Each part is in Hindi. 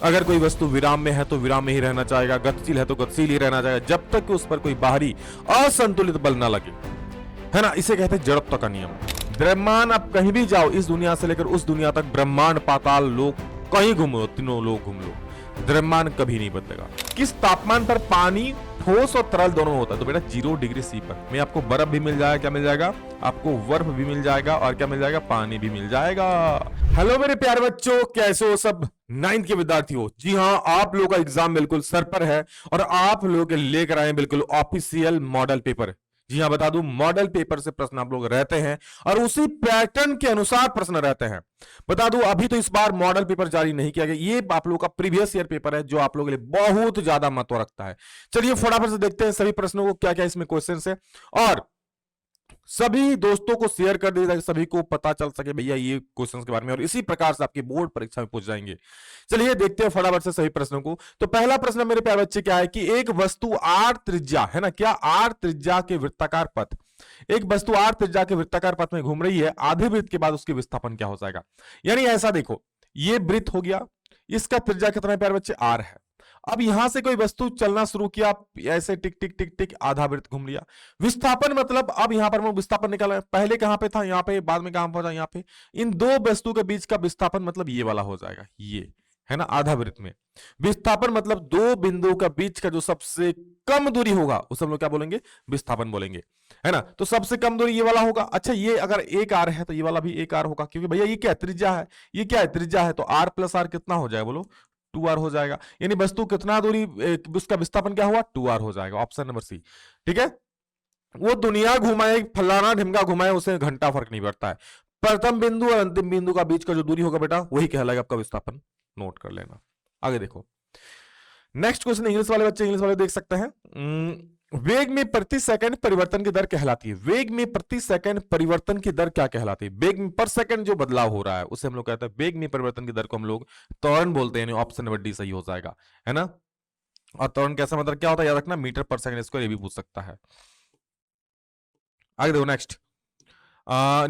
अगर कोई वस्तु विराम में है तो विराम में ही रहना चाहेगा, गतिशील है तो गतिशील ही रहना चाहेगा, जब तक कि उस पर कोई बाहरी असंतुलित बल ना लगे, है ना। इसे कहते हैं जड़त्व का नियम। द्रव्यमान, आप कहीं भी जाओ, इस दुनिया से लेकर उस दुनिया तक, ब्रह्मांड, पाताल लोक, कहीं घूमो, तीनों लोग घूम लो, द्रव्यमान कभी नहीं बदलेगा। किस तापमान पर पानी ठोस और तरल दोनों होता है? तो बेटा 0 डिग्री सी पर। में आपको बर्फ भी मिल जाएगा, क्या मिल जाएगा आपको? बर्फ भी मिल जाएगा, और क्या मिल जाएगा? पानी भी मिल जाएगा। हेलो मेरे प्यारे बच्चों, कैसे हो सब? 9th के विद्यार्थी हो? जी हाँ, आप लोगों का एग्जाम बिल्कुल सर पर है, और आप लोगों के लेकर आए बिल्कुल ऑफिशियल मॉडल पेपर। जी हाँ, बता दूं, मॉडल पेपर से प्रश्न आप लोग रहते हैं, और उसी पैटर्न के अनुसार प्रश्न रहते हैं। बता दूं, अभी तो इस बार मॉडल पेपर जारी नहीं किया गया, ये आप लोगों का प्रीवियस ईयर पेपर है, जो आप लोगों के लिए बहुत ज्यादा महत्व रखता है। चलिए फटाफट से देखते हैं सभी प्रश्नों को, क्या क्या इसमें क्वेश्चन है, और सभी दोस्तों को शेयर कर दीजिए ताकि सभी को पता चल सके भैया ये क्वेश्चंस के बारे में, और इसी प्रकार से आपकी बोर्ड परीक्षा में पूछ जाएंगे। चलिए देखते हैं फटाफट से सभी प्रश्नों को। तो पहला प्रश्न मेरे प्यारे बच्चे क्या है कि एक वस्तु r त्रिज्या, है ना, क्या r त्रिज्या के वृत्ताकार पथ, एक वस्तु r त्रिज्या के वृत्ताकार पथ में घूम रही है, आधे वृत्त के बाद उसके विस्थापन क्या हो जाएगा? यानी ऐसा देखो, ये वृत्त हो गया, इसका त्रिज्या कितना है प्यारे बच्चे? r है। अब यहां से कोई वस्तु चलना शुरू किया, ऐसे टिक टिक टिक टिक, आधा वृत्त घूम लिया। विस्थापन मतलब, अब यहां पर मैं विस्थापन निकाला, पहले कहां पे था? यहां पे, बाद में कहां पहुंचा? यहां पे। इन दो वस्तु के बीच का विस्थापन मतलब ये वाला हो जाएगा, ये, है ना, आधा वृत्त में। विस्थापन मतलब दो बिंदुओं का बीच का जो सबसे कम दूरी होगा उसे हम लोग क्या बोलेंगे? विस्थापन बोलेंगे, है ना। तो सबसे कम दूरी ये वाला होगा। अच्छा, ये अगर 1 r है तो ये वाला भी 1 r होगा, क्योंकि भैया ये क्या है? त्रिज्या है। ये क्या है? त्रिज्या है, तो r प्लस r कितना हो जाएगा बोलो? 2r हो जाएगा। यानी वस्तु कितना दूरी, उसका विस्थापन क्या हुआ? 2r हो जाएगा। ऑप्शन नंबर सी, ठीक है। वो दुनिया घुमाए, फलाना ढिमका घुमाए, उसे घंटा फर्क नहीं पड़ता है। प्रथम बिंदु और अंतिम बिंदु का बीच का जो दूरी होगा बेटा, वही कहलाएगा आपका विस्थापन। नोट कर लेना। आगे देखो, नेक्स्ट क्वेश्चन इंग्लिश वाले बच्चे, इंग्लिश वाले देख सकते हैं। वेग में प्रति सेकंड परिवर्तन की दर कहलाती है। वेग में प्रति सेकंड परिवर्तन की दर क्या कहलाती है? वेग में पर सेकंड जो बदलाव हो रहा है उसे हम लोग कहते हैं वेग में परिवर्तन की दर को हम लोग त्वरण बोलते हैं। ऑप्शन नंबर डी सही हो जाएगा, है ना। और त्वरण कैसा मतलब क्या होता है, याद रखना, मीटर पर सेकंड स्क्वायर, ये भी पूछ सकता है। आगे देखो नेक्स्ट,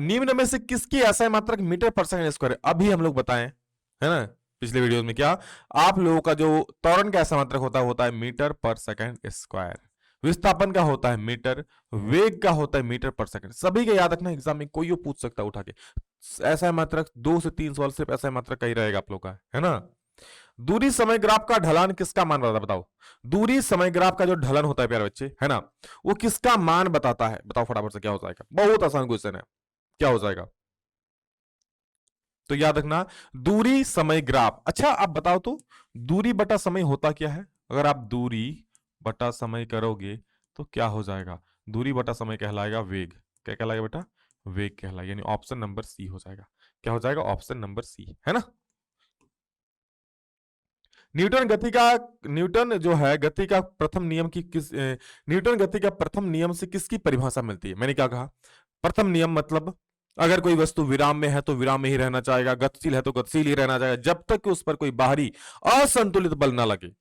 निम्न में से किसकी ऐसा मात्रक मीटर पर सेकंड स्क्वायर? अभी हम लोग बताएं, है ना, पिछले वीडियो में, क्या आप लोगों का जो त्वरण का ऐसा मात्रक होता है मीटर पर सेकंड स्क्वायर। विस्थापन का होता है मीटर, वेग का होता है मीटर पर सेकंड। सभी का याद रखना, एग्जाम में कोई पूछ सकता है उठा के। ऐसा मात्रक 2 से 3 सवाल सिर्फ ऐसा मात्रक का ही रहेगा आप लोग का, है ना। दूरी समय ग्राफ का ढलान किसका मान बताता है? बताओ, दूरी समय ग्राफ का जो ढलन होता है प्यारे बच्चे, है ना, वो किसका मान बताता है? बताओ फटाफट से, क्या हो जाएगा? बहुत आसान क्वेश्चन है, क्या हो जाएगा? तो याद रखना, दूरी समय ग्राफ। अच्छा आप बताओ तो, दूरी बटा समय होता क्या है? अगर आप दूरी बटा समय करोगे तो क्या हो जाएगा? दूरी बटा समय कहलाएगा वेग। क्या कहलाएगा बेटा? वेग कहलाएगा। यानी ऑप्शन नंबर सी हो जाएगा। क्या हो जाएगा? ऑप्शन नंबर सी, है ना। न्यूटन जो है गति का प्रथम नियम की किस न्यूटन गति का प्रथम नियम से किसकी परिभाषा मिलती है? मैंने क्या कहा? प्रथम नियम मतलब, अगर कोई वस्तु विराम में है तो विराम में ही रहना चाहेगा, गतिशील है तो गतिशील ही रहना चाहेगा, जब तक कि उस पर कोई बाहरी असंतुलित बल ना लगे,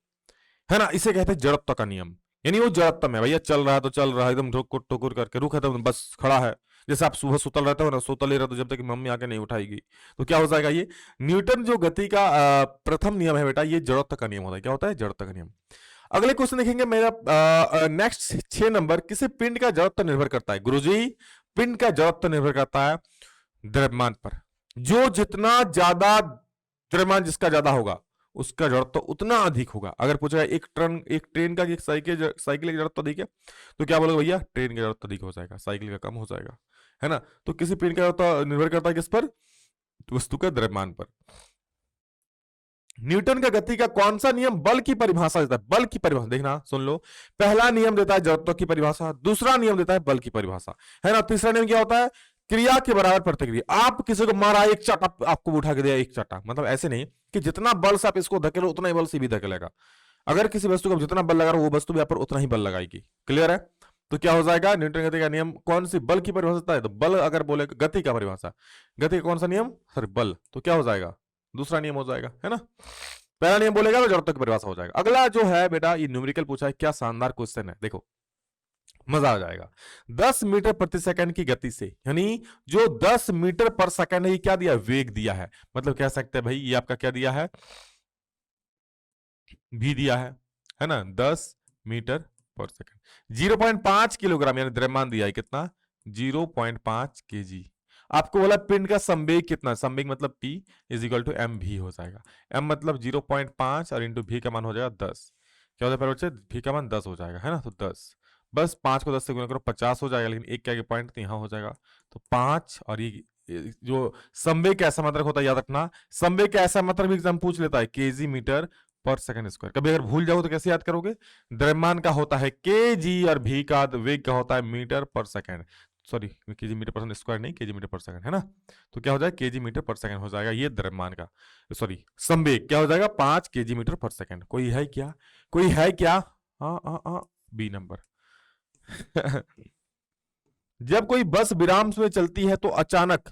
है ना। इसे कहते हैं जड़त्व का नियम। यानी वो जड़त्व है भैया, चल रहा है तो चल रहा है, एकदम ठोकर ठोकर करके, रुक है तो बस खड़ा है। जैसे आप सुबह सुतल रहते हो ना, सोतल ही रहते हो जब तक कि मम्मी आके नहीं उठाएगी, तो क्या हो जाएगा? ये न्यूटन जो गति का प्रथम नियम है बेटा, ये जड़त्व का नियम होता है। क्या होता है? जड़त्व का नियम। अगले क्वेश्चन देखेंगे मेरा, नेक्स्ट 6 नंबर, किसी पिंड का जड़त्व निर्भर करता है? गुरुजी, पिंड का जड़त्व निर्भर करता है द्रव्यमान पर। जो जितना ज्यादा द्रव्यमान जिसका ज्यादा होगा उसका जड़त्व उतना अधिक होगा। अगर पूछा एक ट्रेन का, एक साइकिल का जड़त्व अधिक है, तो क्या बोलोगे भैया? ट्रेन का जड़त्व अधिक हो जाएगा, साइकिल का कम हो जाएगा, है ना। तो किसी पिंड का जड़त्व निर्भर करता है किस पर? वस्तु के द्रव्यमान पर। न्यूटन का गति का कौन सा नियम बल की परिभाषा देता है? बल की परिभाषा देखना, सुन लो। पहला नियम देता है जड़त्व की परिभाषा, दूसरा नियम देता है बल की परिभाषा, है ना। तीसरा नियम क्या होता है? क्रिया के बराबर प्रतिक्रिया। आप किसी को मारा, एक चाटा आपको उठा के दिया, एक चाटा, मतलब ऐसे नहीं कि जितना बल से आप इसको धकेलो उतना ही बल से भी धकेलेगा। अगर किसी वस्तु को जितना बल लगा रहा हो वो वस्तु भी आप पर उतना ही बल लगाएगी। क्लियर है? तो क्या हो जाएगा? न्यूटन गति का नियम कौन सी बल की परिभाषा देता है? तो बल, अगर बोले गति का परिभाषा, गति का कौन सा नियम? सॉरी, बल, तो क्या हो जाएगा? दूसरा नियम हो जाएगा, है ना। पहला नियम बोलेगा तो जड़त्व की परिभाषा हो जाएगा। अगला जो है बेटा, ये न्यूमेरिकल पूछा है, क्या शानदार क्वेश्चन है, देखो मजा आ जाएगा। 10 मीटर प्रति सेकंड की गति से, यानी जो 10 मीटर पर सेकंड है, ये क्या दिया? वेग दिया है। मतलब कह सकते हैं भाई ये आपका क्या दिया है? भी दिया है ना, 10 मीटर पर सेकंड। 0.5 किलोग्राम यानी द्रव्यमान दिया है कितना, 0.5 केजी। आपको बोला पिंड का संवेग कितना, संवेग मतलब P is equal to M भी हो जाएगा। m मतलब 0.5 और इंटू भी का मान हो जाएगा 10। क्या होता है बच्चे, भी का मान 10 हो जाएगा, है ना, तो 10, बस 5 को 10 से गुणा करो 50 हो जाएगा, लेकिन एक क्या पॉइंट तो यहाँ हो जाएगा, तो 5 और ये जो संवेग का ऐसा मात्रक होता है याद रखना, संवेग का ऐसा मात्रक भी एग्जाम पूछ लेता है केजी मीटर पर सेकंड स्क्वायर। कभी अगर भूल जाओ तो कैसे याद करोगे, द्रव्यमान का होता है केजी और भी का वेग का होता है मीटर पर सेकंड, सॉरी केजी मीटर पर स्क्वायर नहीं, केजी मीटर पर सेकंड, है ना, तो क्या हो जाएगा केजी मीटर पर सेकंड हो जाएगा ये द्रव्यमान का, सॉरी संवेग क्या हो जाएगा 5 केजी मीटर पर सेकंड। कोई है क्या, कोई है क्या, हाँ बी नंबर। जब कोई बस विराम में चलती है तो अचानक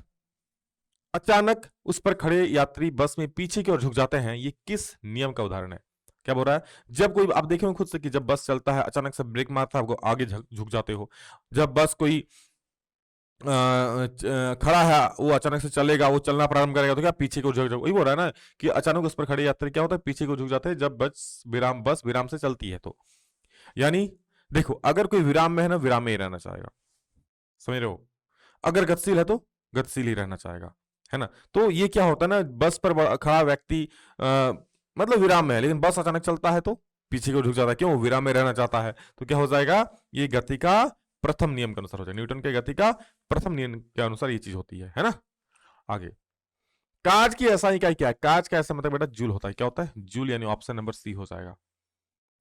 अचानक उस पर खड़े यात्री बस में पीछे की ओर झुक जाते हैं, ये किस नियम का उदाहरण है। क्या बोल रहा है, जब कोई, आप देखे खुद से कि जब बस चलता है अचानक से ब्रेक मारता है आपको आगे झुक जाते हो, जब बस कोई खड़ा है वो अचानक से चलेगा, वो चलना प्रारंभ करेगा तो क्या पीछे को झुक, वही बोल रहा है ना कि अचानक उस पर खड़े यात्री क्या होता है पीछे को झुक जाते हैं जब बस विराम से चलती है तो, यानी देखो अगर कोई विराम में है ना विराम में ही रहना चाहेगा, समझ रहे हो, अगर गतिशील है तो गतिशील ही रहना चाहेगा, है ना, तो ये क्या होता है ना बस पर खड़ा व्यक्ति मतलब विराम में है लेकिन बस अचानक चलता है तो पीछे को झुक जाता है, क्यों, विराम में रहना चाहता है, तो क्या हो जाएगा ये गति का प्रथम नियम के अनुसार हो जाएगा, न्यूटन के गति का प्रथम नियम के अनुसार ये चीज होती है ना। आगे, कांच की SI इकाई क्या है, कांच का ऐसा मतलब बेटा जूल होता है, क्या होता है जूल, यानी ऑप्शन नंबर सी हो जाएगा,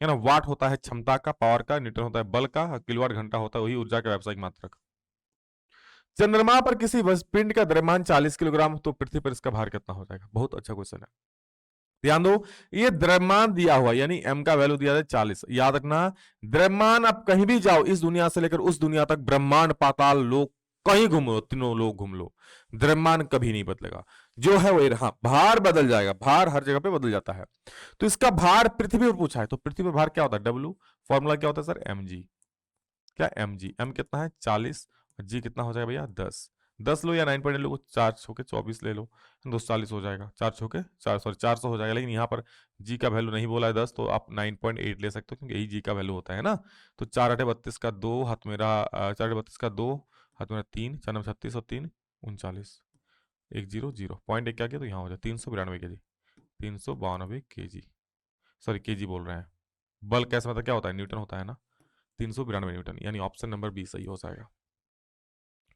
है ना। वाट होता है क्षमता का, पावर का, न्यूटन होता है बल का, किलोवाट घंटा होता है वही ऊर्जा का व्यावसायिक मात्रक। चंद्रमा पर किसी पिंड का द्रव्यमान 40 किलोग्राम, तो पृथ्वी पर इसका भार कितना हो जाएगा, बहुत अच्छा क्वेश्चन है, ध्यान दो, ये द्रव्यमान दिया हुआ यानी m का वैल्यू दिया है 40, याद रखना द्रव्यमान आप कहीं भी जाओ इस दुनिया से लेकर उस दुनिया तक, ब्रह्मांड पाताल लोक कहीं घूम लो, तीनों लोग घूम लो, द्रव्यमान कभी नहीं बदलेगा, जो है वो, हाँ भार बदल जाएगा, भार हर जगह पे बदल जाता है, तो इसका भार पृथ्वी पर पूछा है तो पृथ्वी पर भार क्या होता है W, फॉर्मूला क्या होता है सर mg, क्या mg, m कितना है 40, g कितना हो जाएगा भैया 10 लो या 9 लो, 4 छोके 24 ले लो, 240 हो जाएगा, 4 छोके 4 सॉरी 400 हो जाएगा, लेकिन यहाँ पर g का वैल्यू नहीं बोला है 10, तो आप 9.8 ले सकते हो क्योंकि यही g का वैल्यू होता है ना, तो 4 8 32 का 2 हाथ मेरा 4 8 32 का 2 हाथ मेरा 3 4 9 36 और 3 39 100 पॉइंट एक क्या किया तो यहाँ हो जाए 392 के जी, 392 के जी, सॉरी के जी बोल रहे हैं, बल कैसे मतलब क्या होता है न्यूटन होता है ना, 392 न्यूटन, यानी ऑप्शन नंबर बी सही हो जाएगा।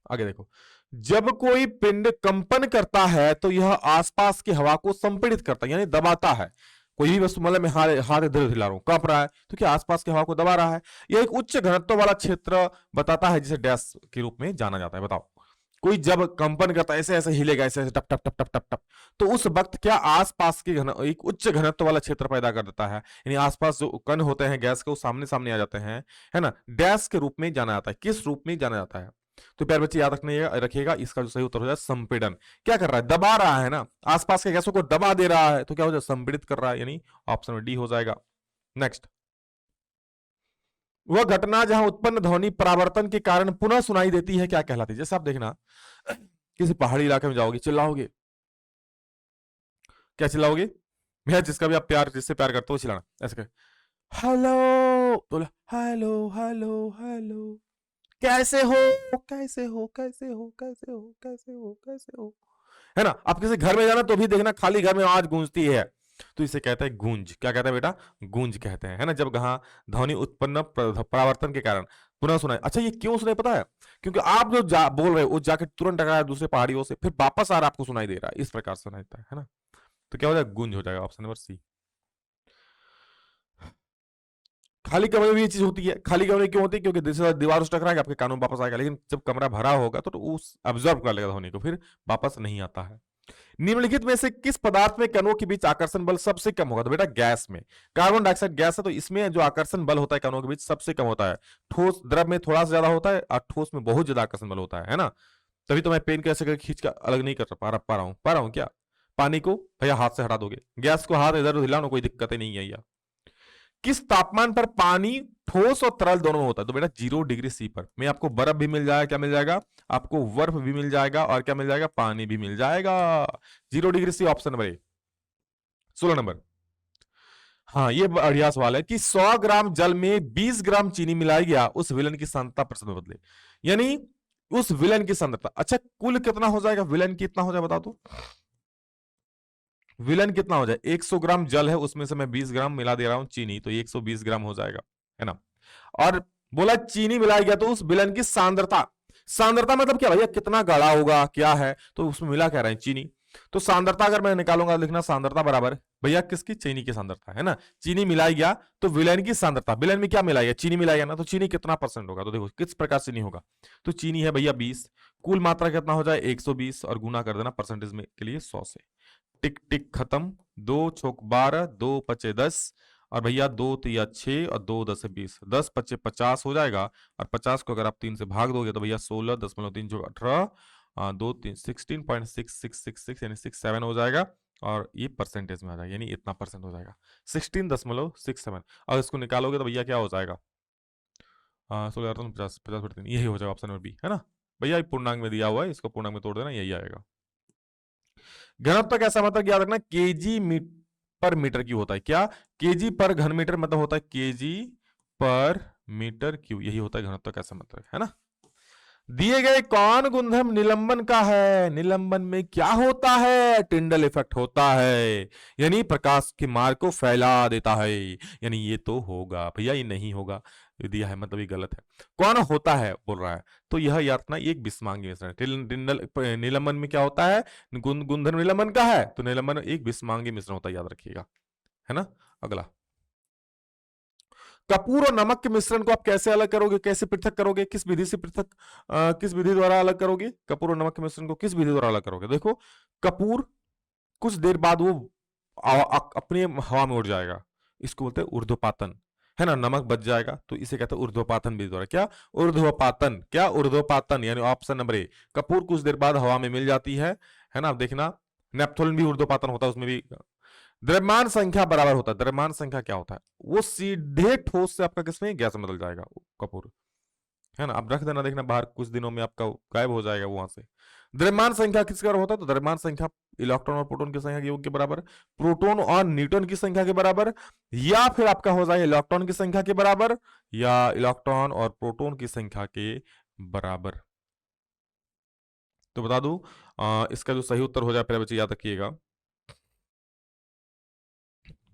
आगे देखो, जब कोई पिंड कंपन करता है तो यह आसपास की हवा को संपीड़ित करता है यानी दबाता है, कोई भी वस्तु, मतलब मैं हाथ इधर हिला रहा हूं कांप रहा है तो क्या आसपास की हवा को दबा रहा है, यह एक उच्च घनत्व वाला क्षेत्र बताता है जिसे डैश के रूप में जाना जाता है। बताओ, कोई जब कंपन करता है ऐसे ऐसे हिलेगा, ऐसे ऐसे टप टप टप टप टप टप, तो उस वक्त क्या आसपास के एक उच्च घनत्व वाला क्षेत्र पैदा कर देता है, यानी आसपास जो कण होते हैं गैस के वो सामने सामने आ जाते हैं, है ना, डैश के रूप में जाना जाता है, किस रूप में जाना जाता है, तो प्यारे बच्चे याद रखिएगा इसका जो सही उत्तर हो जाए संपीड़न, क्या कर रहा है दबा रहा है ना, आसपास के गैसों को दबा दे रहा है तो क्या हो जाए संपीड़ित कर रहा है, यानी ऑप्शन डी हो जाएगा। नेक्स्ट, वह घटना जहां उत्पन्न ध्वनि परावर्तन के कारण पुनः सुनाई देती है क्या कहलाती है, जैसे आप देखना किसी पहाड़ी इलाके में जाओगे चिल्लाओगे, क्या चिल्लाओगे भैया, जिसका भी आप प्यार, जिससे प्यार करते हो चिल्लाना, ऐसे हेलो, तो हेलो हेलो हेलो, कैसे हो कैसे हो कैसे हो कैसे हो कैसे हो कैसे हो, है ना। आप किसी घर में जाना तो भी देखना खाली घर में आवाज गूंजती है तो इसे कहते हैं गूंज, क्या कहते हैं बेटा, गूंज कहते हैं, है ना, जब कहा ध्वनि उत्पन्न परावर्तन के कारण पुनः सुनाई। अच्छा ये क्यों सुनाई पता है, क्योंकि आप जो बोल रहे हो वो जाके तुरंत टकराया दूसरे पहाड़ियों से, फिर वापस आ रहा आपको सुनाई दे रहा है, इस प्रकार से सुनाई देता है ना, तो क्या हो जाएगा गूंज हो जाएगा, ऑप्शन नंबर सी। खाली कमरे में ये चीज होती है, खाली कमरे क्यों होती है, क्योंकि दीवार से टकराएगा आपके कानों में वापस आएगा, लेकिन जब कमरा भरा होगा तो उस अब्जॉर्ब कर लेगा ध्वनि को, फिर वापस नहीं आता है। निम्नलिखित में से किस पदार्थ में कणों के बीच आकर्षण बल सबसे कम होगा, तो बेटा गैस में, कार्बन डाइऑक्साइड गैस है तो इसमें जो आकर्षण बल होता है कणों के बीच सबसे कम होता है, ठोस द्रव में थोड़ा सा ज्यादा होता है और ठोस में बहुत ज्यादा आकर्षण बल होता है ना, तभी तो मैं पेन कैसे करके खींच कर अलग नहीं कर पा रहा हूं क्या, पानी को भैया हाथ से हटा दोगे, गैस को हाथ इधर हिलाओ कोई दिक्कत ही नहीं है यार। किस तापमान पर पानी ठोस और तरल दोनों होता है, तो बेटा 0 डिग्री सी पर, में आपको बर्फ भी मिल जाएगा, क्या मिल जाएगा आपको बर्फ भी मिल जाएगा और क्या मिल जाएगा पानी भी मिल जाएगा, 0 degree C option number A. 16 number, हाँ, ये बढ़िया सवाल है कि 100 ग्राम जल में 20 ग्राम चीनी मिलाई गया, उस विलन की सांद्रता प्रतिशत में बदले। यानी उस विलन की सांद्रता, अच्छा कुल कितना हो जाएगा, विलन कितना हो जाए बता दो, विलन कितना हो जाए, 100 ग्राम जल है उसमें से मैं 20 ग्राम मिला दे रहा हूं चीनी, तो 120 ग्राम हो जाएगा, है ना। और बोला चीनी मिलाई गया तो उस विलन की सांद्रता, सांद्रता मतलब क्या भैया, कितना गाढ़ा होगा क्या है, तो उसमें मिला क्या रहा है, चीनी। तो सांद्रता अगर मैं निकालूंगा, लिखना सांद्रता बराबर भैया किसकी, चीनी की सांद्रता, है ना। चीनी मिलाई गया तो विलेन की सांद्रता, विलेन में क्या मिलाया, चीनी मिलाया ना, तो चीनी कितना परसेंट होगा, तो देखो किस प्रकार चीनी होगा, तो चीनी है भैया 20, कुल मात्रा कितना हो जाए 120, और गुना कर देना परसेंटेज में के लिए 100 से। टिक टिक खत्म, 2 चौक 12, 2 पचे 10, और भैया 2 तिया 6 और 2 10 20, 10 पचे 50 हो जाएगा, और 50 को अगर आप 3 से भाग दोगे तो भैया 16.3 जो 18, 2 3 16.6666 यानी 67 हो जाएगा, और ये परसेंटेज में आ जाएगा, यानी इतना परसेंट हो जाएगा 16.67। और इसको निकालोगे तो भैया क्या हो जाएगा, 16 50 50 यही हो जाएगा ऑप्शन नंबर बी, है ना। भैया पूर्णांक में दिया हुआ है, इसको पूर्णांक में तोड़ देना, यही आएगा। घनत्व कैसा मतलब याद रखना, केजी पर मीटर क्यू होता है, क्या केजी पर घन मीटर मतलब होता है केजी पर मीटर क्यू, यही होता है घनत्व कैसा मतलब, है ना। दिए गए कौन गुणधर्म निलंबन का है, निलंबन में क्या होता है, टिंडल इफेक्ट होता है, यानी प्रकाश के मार्ग को फैला देता है, यानी ये तो होगा भैया, ये नहीं होगा, ये दिया है मतलब ये गलत है। कौन होता है बोल रहा है, तो यह याद रखना एक विस्मांगी मिश्रण, टिंडल निलंबन में क्या होता है, गुणधर्म निलंबन का है, तो निलंबन एक विस्मांगी मिश्रण होता है, याद रखिएगा, है ना। अगला, कपूर और नमक के मिश्रण को आप कैसे अलग करोगे, कैसे पृथक करोगे, किस विधि से पृथक, किस विधि द्वारा अलग करोगे, कपूर और नमक के मिश्रण को किस विधि द्वारा अलग करोगे। देखो कपूर कुछ देर बाद वो अपने हवा में उड़ जाएगा, इसको बोलते हैं ऊर्ध्वपातन, है ना। नमक बच जाएगा तो इसे कहते हैं ऊर्ध्वपातन विधि द्वारा, क्या ऊर्ध्वपातन, क्या ऊर्ध्वपातन, यानी ऑप्शन नंबर ए, कपूर कुछ देर बाद हवा में मिल जाती है ना। देखना नेप्थोलिन भी ऊर्ध्वपातन होता है, उसमें भी द्रव्यमान संख्या बराबर होता है, द्रव्यमान संख्या क्या होता है, वो सीधे ठोस से आपका किसमें गैस में बदल जाएगा कपूर, है ना। अब रख देना, देखना बाहर कुछ दिनों में आपका गायब हो जाएगा वहां से। द्रव्यमान संख्या किसका होता है, तो द्रव्यमान संख्या इलेक्ट्रॉन और प्रोटॉन की संख्या के योग के बराबर, प्रोटॉन और न्यूट्रॉन की संख्या के बराबर, या फिर आपका हो जाएगा इलेक्ट्रॉन की संख्या के बराबर, या इलेक्ट्रॉन और प्रोटॉन की संख्या के बराबर। तो बता दूं इसका जो सही उत्तर हो जाए, पहले बच्चे याद रखिएगा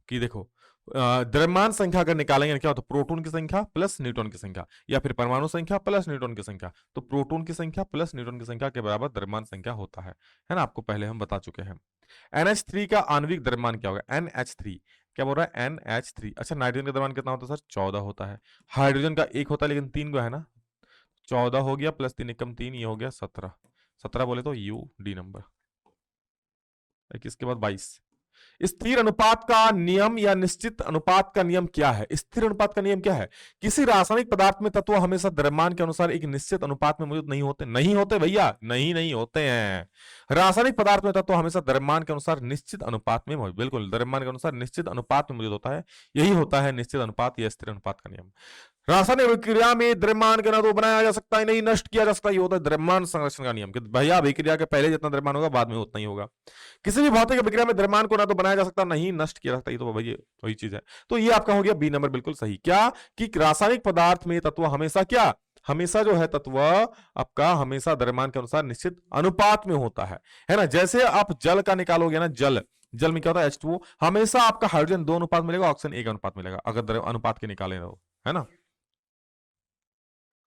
कि देखो द्रव्यमान संख्या अगर निकालेंगे क्या होता है, प्रोटॉन की संख्या प्लस न्यूट्रॉन की संख्या, या फिर परमाणु संख्या प्लस न्यूट्रॉन की संख्या, तो प्रोटॉन की संख्या प्लस न्यूट्रॉन की संख्या के बराबर द्रव्यमान संख्या होता है ना। आपको पहले हम बता चुके हैं। NH3 का आणविक द्रव्यमान क्या होगा, NH3 क्या बोल रहा है, NH3। अच्छा नाइट्रोजन का द्रव्यमान कितना होता है सर, 14 होता है। हाइड्रोजन का 1 होता है लेकिन 3 को है ना, 14 हो गया प्लस 3 एकम 3, ये हो गया 17, 17 बोले तो UD नंबर, इसके बाद 22। स्थिर अनुपात का नियम या निश्चित अनुपात का नियम क्या है, स्थिर अनुपात का नियम क्या है, किसी रासायनिक पदार्थ में तत्व हमेशा द्रव्यमान के अनुसार एक निश्चित अनुपात में मौजूद नहीं होते, नहीं होते भैया, नहीं होते हैं। रासायनिक पदार्थ में तत्व हमेशा द्रव्यमान के अनुसार निश्चित अनुपात में मौजूद, बिल्कुल द्रव्यमान के अनुसार निश्चित अनुपात में मौजूद होता है, यही होता है निश्चित अनुपात या स्थिर अनुपात का नियम। रासायनिक अभिक्रिया में द्रव्यमान के ना तो बनाया जा सकता है नहीं नष्ट किया जा सकता, ये होता है द्रव्यमान संरक्षण का नियम, कि भैया अभिक्रिया के पहले जितना द्रव्यमान होगा बाद में उतना ही होगा। किसी भी भौतिक अभिक्रिया में द्रव्यमान को ना तो बनाया जा सकता नहीं नष्ट किया जा सकता, ये तो भैया वही चीज है। तो ये आपका हो गया बी नंबर बिल्कुल सही, क्या कि रासायनिक पदार्थ में तत्व हमेशा क्या, हमेशा जो है तत्व आपका हमेशा द्रव्यमान के अनुसार निश्चित अनुपात में होता है ना। जैसे आप जल का निकालोगे ना, जल में क्या होता है H2O, हमेशा आपका हाइड्रोजन 2 अनुपात मिलेगा, ऑक्सीजन 1 अनुपात मिलेगा अगर अनुपात के निकाले तो, है ना।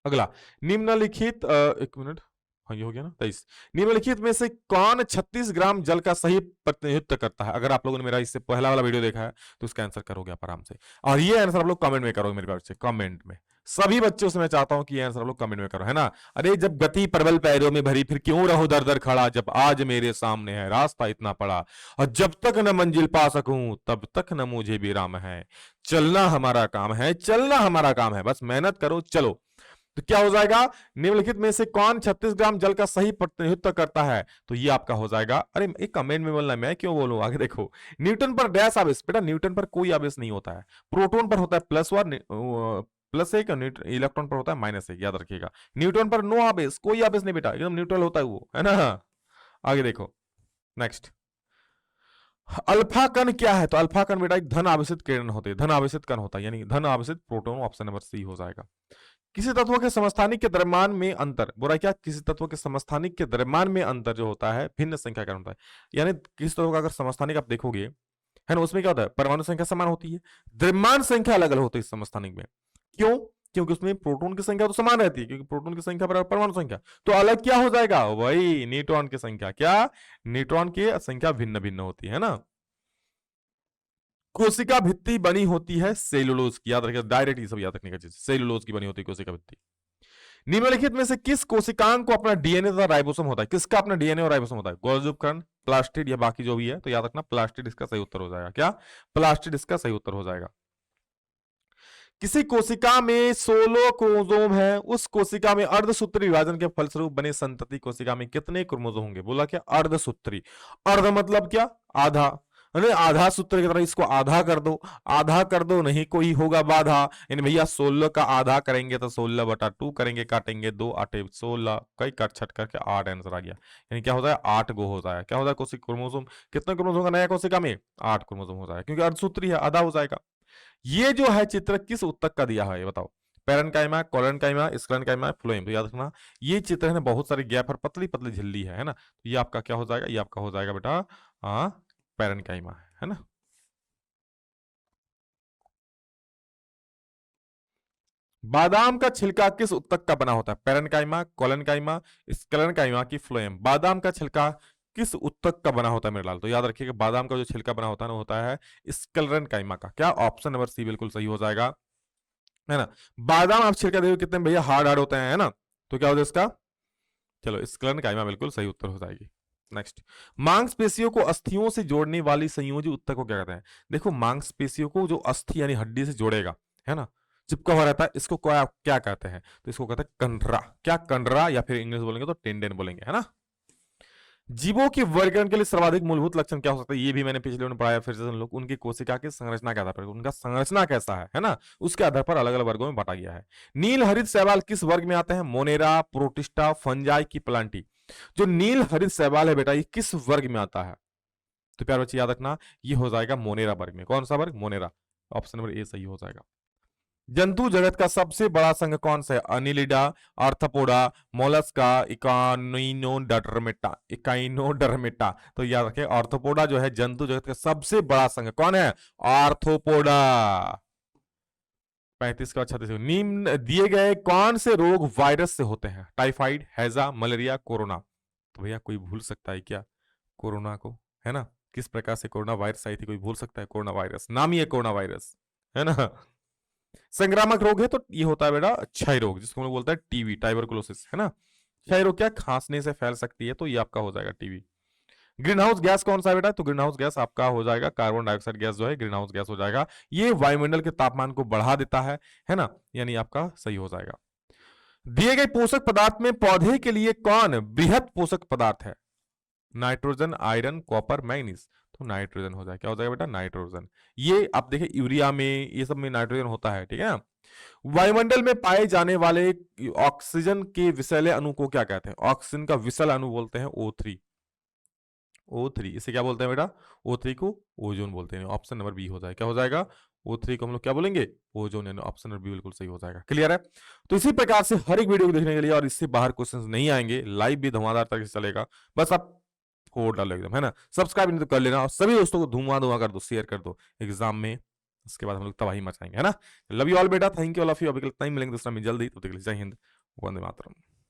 अगला, निम्नलिखित 1 मिनट, हाँ ये हो गया ना 23। निम्नलिखित में से कौन 36 ग्राम जल का सही प्रतिनिधित्व करता है। अगर आप लोगों ने मेरा इससे पहला वाला वीडियो देखा है तो उसका आंसर करोगे आप आराम से, और ये आंसर आप लोग कमेंट में करोगे मेरे पास से, कमेंट में सभी बच्चों से मैं चाहता हूं कि ये आंसर आप लोग कमेंट में करो, है ना। अरे जब गति प्रबल पैरों में भरी फिर क्यों रहो दर दर खड़ा, जब आज मेरे सामने है रास्ता इतना पड़ा, और जब तक न मंजिल पा सकूं तब तक न मुझे विराम है, चलना हमारा काम है, चलना हमारा काम है, बस मेहनत करो चलो। तो क्या हो जाएगा, निम्नलिखित में से कौन 36 ग्राम जल का सही प्रतिनिधित्व करता है, तो ये आपका हो जाएगा, अरे एक कमेंट में बोलना, मैं क्यों बोलूं, आगे देखो। न्यूटन पर डैश आवेश, बेटा न्यूटन पर कोई आवेश नहीं होता है, प्रोटॉन पर होता है +1 और इलेक्ट्रॉन पर होता है -1, याद रखिएगा। न्यूटन पर नो आवेश, कोई आवेश नहीं बेटा, एकदम न्यूट्रल होता है वो, है ना। आगे देखो नेक्स्ट, अल्फा कण क्या है? तो अल्फा कण बेटा एक धन आवेशित किरण होते हैं, धन आवेशित कण होता है, यानी धन आवेशित प्रोटॉन। ऑप्शन नंबर सी हो जाएगा। किसी तत्व के समस्थानिक के द्रव्यमान में अंतर, बोला क्या? किसी तत्व के समस्थानिक के द्रव्यमान में अंतर जो होता है भिन्न संख्या का होता है। यानी किसी तत्व का अगर समस्थानिक आप देखोगे, है ना, उसमें क्या होता है? परमाणु संख्या समान होती है, द्रव्यमान संख्या अलग अलग होती है इस समस्थानिक में। क्यों? क्योंकि उसमें प्रोटॉन की संख्या तो समान रहती है, क्योंकि प्रोटॉन की संख्या बराबर परमाणु संख्या। तो अलग क्या हो जाएगा? वही न्यूट्रॉन की संख्या। क्या? न्यूट्रॉन की संख्या भिन्न भिन्न होती है ना। कोशिका भित्ति बनी होती है सेलुलोज की, याद रखिए, डायरेक्ट ये सब याद रखने का चीज, सेलुलोज की बनी होती है कोशिका भित्ति। निम्नलिखित में से किस कोशिकांग को अपना डीएनए तथा राइबोसोम होता है? किसका अपना डीएनए और राइबोसोम होता है? गोल्गी उपकरण, प्लास्टिड या बाकी जो भी है, तो याद रखना प्लास्टिड इसका सही उत्तर हो जाएगा। क्या? प्लास्टिड इसका सही उत्तर हो जाएगा। किसी कोशिका में 16 क्रोमोसोम है, उस कोशिका में अर्धसूत्री विभाजन के फलस्वरूप बने संतति कोशिका में कितने क्रोमोसोम होंगे? बोला क्या? अर्धसूत्री। अर्ध मतलब क्या? आधा, अरे आधा सूत्र की तरह इसको आधा कर दो, आधा कर दो, नहीं कोई होगा बाधा। यानी भैया 16 का आधा करेंगे तो 16/2 करेंगे, काटेंगे 2 8 16, कई कट छट करके 8 आंसर आ गया। यानी क्या होता है? 8 गो हो जाएगा। क्या होता है? कोशिका क्रोमोसोम कितने क्रोमोसोम का नया कोशिका में? 8 क्रोमोसोम हो जाएगा, क्योंकि अर्धसूत्री है, आधा हो जाएगा। ये जो है चित्र किस उत्तक का दिया है? ये बताओ। Parenchyma, collenchyma, sclerenchyma, phloem. तो याद रखना ये चित्र है ना, बहुत सारे गैप और पतली पतली झिल्ली है ना। तो ये आपका क्या हो जाएगा? ये आपका हो जाएगा बेटा पैरेन्काइमा, है ना। बादाम का छिलका किस उत्तक का बना होता है? पैरेन्काइमा, कोलेन्काइमा, स्क्लेरेन्काइमा की फ्लोएम। बादाम का छिलका किस उत्तक का बना होता है मेरे लाल? तो याद रखिएगा बादाम का जो छिलका बना होता है ना, होता है स्क्लेरेन्काइमा का। क्या? ऑप्शन नंबर सी बिल्कुल सही हो जाएगा, है ना। बादाम आप छिलका देखो कितने भैया हार्ड हार्ड होते हैं, है ना। तो क्या होता है इसका? चलो स्क्लेरेन्काइमा बिल्कुल सही उत्तर हो जाएगी। नेक्स्ट, मांसपेशियों को अस्थियों से जोड़ने वाली संयोजी उत्तक को क्या कहते हैं? देखो मांसपेशियों को जो अस्थि यानी हड्डी से जोड़ेगा, है ना, चिपका हुआ रहता है, इसको क्या क्या कहते हैं? तो इसको कहते हैं कंडरा। क्या? कंडरा, या फिर इंग्लिश बोलेंगे तो टेंडन बोलेंगे, है ना। जीवों के वर्गीकरण के लिए सर्वाधिक मूलभूत लक्षण क्या हो सकता है? ये भी मैंने पिछले में पढ़ाया, फिर से सुन लो। उनकी कोशिका की संरचना के आधार पर, उनका संरचना कैसा है ना, उसके आधार पर अलग अलग वर्गों में बांटा गया है। नील हरित शैवाल किस वर्ग में आते हैं? मोनेरा, प्रोटिस्टा, फंजाई की प्लांटी। जो नील हरित शैवाल है बेटा, ये किस वर्ग में आता है? तो प्यार बच्चे याद रखना, ये हो जाएगा मोनेरा वर्ग में। कौन सा वर्ग? मोनेरा। ऑप्शन नंबर ए सही हो जाएगा। जंतु जगत का सबसे बड़ा संघ कौन सा है? अनिलिडा, आर्थ्रोपोडा, मोलस्का, इकाइनोडर्मेटा। इकाइनोडर्मेटा। तो याद रखें आर्थ्रोपोडा जो है जंतु जगत का सबसे बड़ा संघ, कौन है? आर्थ्रोपोडा। 35 का 36। निम्न दिए गए कौन से रोग वायरस से होते हैं? टाइफाइड, हैजा, मलेरिया, कोरोना। तो भैया कोई भूल सकता है क्या कोरोना को? है ना, किस प्रकार से कोरोना वायरस आई थी? कोई भूल सकता है? कोरोना वायरस नाम ही है कोरोना वायरस, है ना। संक्रामक रोग है तो ये होता है बेटा क्षय रोग, जिसको हम लोग बोलते हैं टीबी, टाइबरकुलोसिस, है ना। क्षय रोग क्या? खांसने से फैल सकती है, तो ये आपका हो जाएगा टीबी। ग्रीन हाउस गैस कौन सा है बेटा? तो ग्रीन हाउस गैस आपका हो जाएगा कार्बन डाइऑक्साइड गैस, जो है ग्रीन हाउस गैस हो जाएगा। ये वायुमंडल के तापमान को बढ़ा देता है ना, यानी आपका सही हो जाएगा। दिए गए पोषक पदार्थ में पौधे के लिए कौन बृहत पोषक पदार्थ है? Nitrogen, iron, copper, manganese. तो नाइट्रोजन हो जाएगा। क्या हो जाएगा बेटा? नाइट्रोजन। ये आप देखिए यूरिया में, ये सब में नाइट्रोजन होता है, ठीक है ना। वायुमंडल में पाए जाने वाले ऑक्सीजन के विषैले अणु को क्या कहते हैं? ऑक्सीजन का विषैला अणु बोलते हैं O3। O3 इसे क्या बोलते हैं बेटा? O3 को ओजोन बोलते हैं। ऑप्शन नंबर बी हो जाएगा। क्या हो जाएगा? O3 को हम लोग क्या बोलेंगे? ओजोन, यानी ऑप्शन नंबर बी बिल्कुल सही हो जाएगा। क्लियर है? तो इसी प्रकार से हर एक वीडियो को देखने के लिए, और इससे बाहर क्वेश्चंस नहीं आएंगे, लाइव भी धुआंधार तरीके से चलेगा, बस आप कोड डालो एकदम, है ना। सब्सक्राइब नहीं तो कर लेना, और सभी दोस्तों को धुआं धुआं कर दो, शेयर कर दो एग्जाम में। उसके बाद हम लोग तबाही मचाएंगे, है ना। लव यू ऑल बेटा, thank you all of you. अभी इतना ही मिलेंगे दूसरा में जल्दी, तो जय हिंद, वंदे मातरम।